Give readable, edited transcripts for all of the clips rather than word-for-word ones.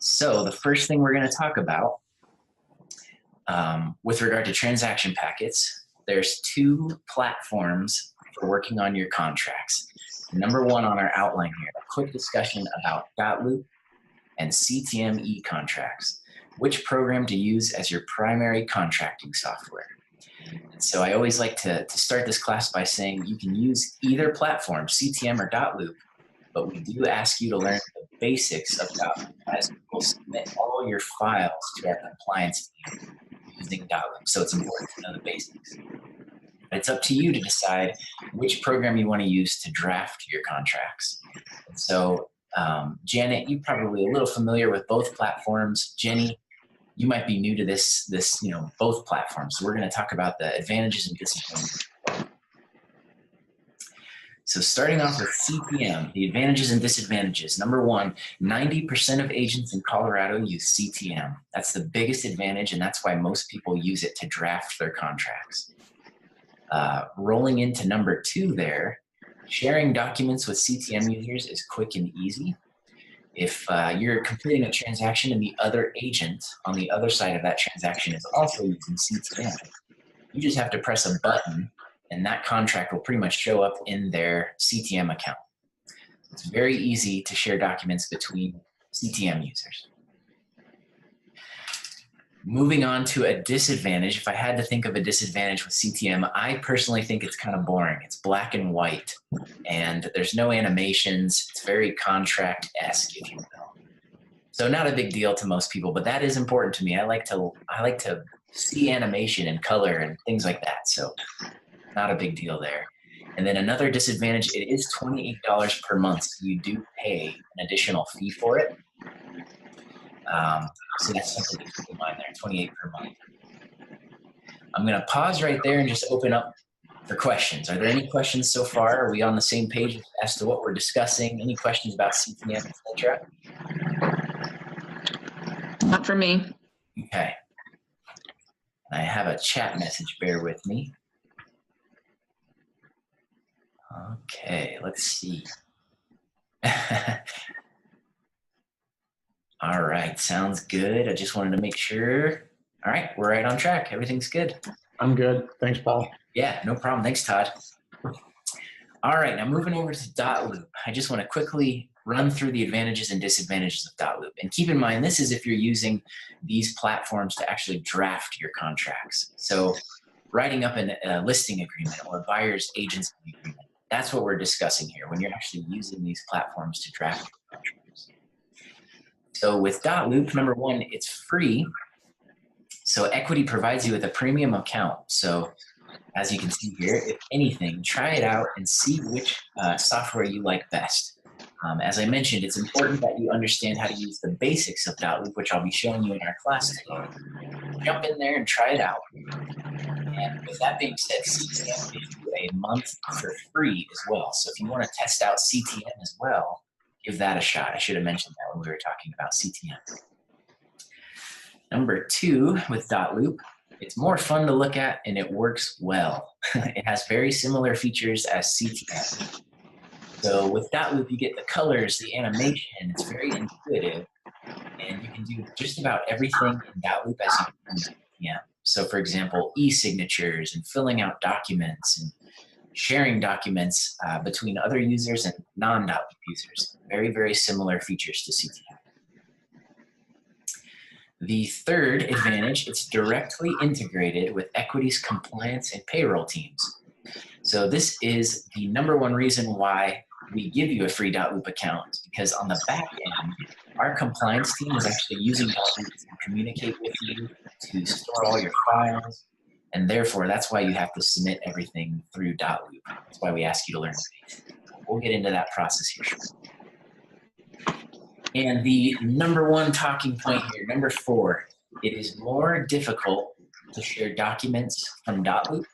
So the first thing we're going to talk about with regard to transaction packets, there's two platforms for working on your contracts. Number one on our outline here, a quick discussion about DotLoop and CTM e-contracts. Which program to use as your primary contracting software? And so I always like to start this class by saying you can use either platform, CTM or DotLoop, but we do ask you to learn the basics of DotLoop as we will submit all your files to our compliance team using DotLoop. So it's important to know the basics. But it's up to you to decide which program you want to use to draft your contracts. And so Janet, you're probably a little familiar with both platforms. Jenny, you might be new to this both platforms. So we're going to talk about the advantages and disadvantages. So starting off with CTM, the advantages and disadvantages. Number one, 90% of agents in Colorado use CTM. That's the biggest advantage, and that's why most people use it to draft their contracts. Rolling into number two there, sharing documents with CTM users is quick and easy. If you're completing a transaction and the other agent on the other side of that transaction is also using CTM, you just have to press a button and that contract will pretty much show up in their CTM account. It's very easy to share documents between CTM users. Moving on to a disadvantage, if I had to think of a disadvantage with CTM, I personally think it's kind of boring. It's black and white, and there's no animations. It's very contract-esque, if you will. So not a big deal to most people, but that is important to me. I like to see animation and color and things like that. So not a big deal there. And then another disadvantage, it is $28 per month. So you do pay an additional fee for it. So that's something to keep in mind there, $28 per month. I'm going to pause right there and just open up for questions. Are there any questions so far? Are we on the same page as to what we're discussing? Any questions about CTM, etc.? Not for me. Okay. I have a chat message. Bear with me. Okay, let's see. All right, sounds good. I just wanted to make sure. All right, we're right on track. Everything's good. I'm good. Thanks, Paul. Yeah, no problem. Thanks, Todd. All right, now moving over to DotLoop. I just want to quickly run through the advantages and disadvantages of DotLoop. And keep in mind, this is if you're using these platforms to actually draft your contracts. So writing up a listing agreement or a buyer's agency agreement, that's what we're discussing here when you're actually using these platforms to draft your contracts. So with DotLoop, number one, it's free. So Equity provides you with a premium account. So as you can see here, if anything, try it out and see which software you like best. As I mentioned, it's important that you understand how to use the basics of DotLoop, which I'll be showing you in our class today. Jump in there and try it out. And with that being said, CTM gives you a month for free as well. So if you want to test out CTM as well, give that a shot. I should have mentioned that when we were talking about CTM. Number two, with DotLoop, it's more fun to look at and it works well. It has very similar features as CTM. So with DotLoop, you get the colors, the animation, it's very intuitive, and you can do just about everything in DotLoop as you can in CTM. So for example, e-signatures and filling out documents and sharing documents between other users and non-DotLoop users. Very, very similar features to CTM. The third advantage, it's directly integrated with Equity's compliance and payroll teams. So this is the number one reason why we give you a free DotLoop account, because on the back end, our compliance team is actually using DotLoop to communicate with you, to store all your files, and therefore that's why you have to submit everything through DotLoop. That's why we ask you to learn the basics. We'll get into that process here shortly. And the number one talking point here, number four, it is more difficult to share documents from DotLoop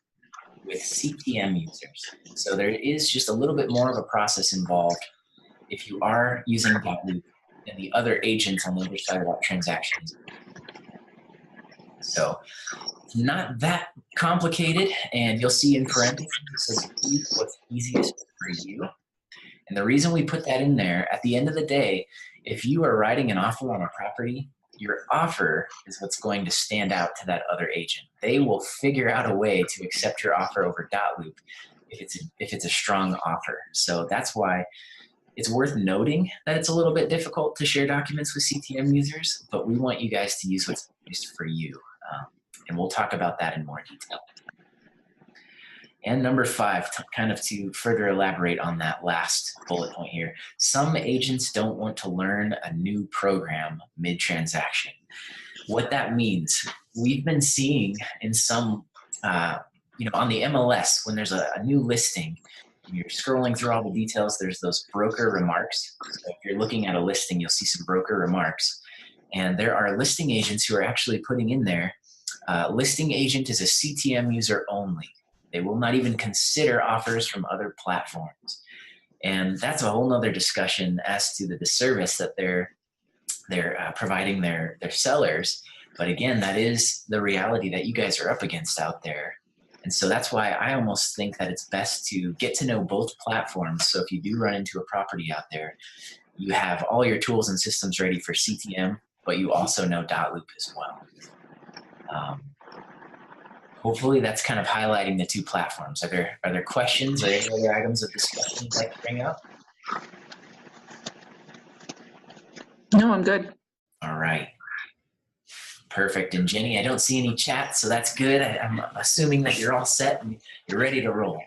with CTM users. So there is just a little bit more of a process involved if you are using DotLoop and the other agents on the other side of that transaction. So it's not that complicated, and you'll see in parentheses, it says what's easiest for you. And the reason we put that in there, at the end of the day, If you are writing an offer on a property, your offer is what's going to stand out to that other agent. They will figure out a way to accept your offer over DotLoop if it's a strong offer. So that's why it's worth noting that it's a little bit difficult to share documents with CTM users, but we want you guys to use what's used for you. And we'll talk about that in more detail. And number 5, kind of to further elaborate on that last bullet point here, some agents don't want to learn a new program mid-transaction. What that means, we've been seeing in some, on the MLS, when there's a new listing, you're scrolling through all the details, there's those broker remarks. So if you're looking at a listing, you'll see some broker remarks. And there are listing agents who are actually putting in there, listing agent is a CTM user only. They will not even consider offers from other platforms. And that's a whole nother discussion as to the disservice that they're providing their sellers. But again, that is the reality that you guys are up against out there. And so that's why I almost think that it's best to get to know both platforms. So if you do run into a property out there, you have all your tools and systems ready for CTM, but you also know DotLoop as well. Hopefully that's kind of highlighting the two platforms. Are there questions or any other items of discussion you'd like to bring up? No, I'm good. All right. Perfect. And Jenny, I don't see any chat, so that's good. I'm assuming that you're all set and you're ready to roll.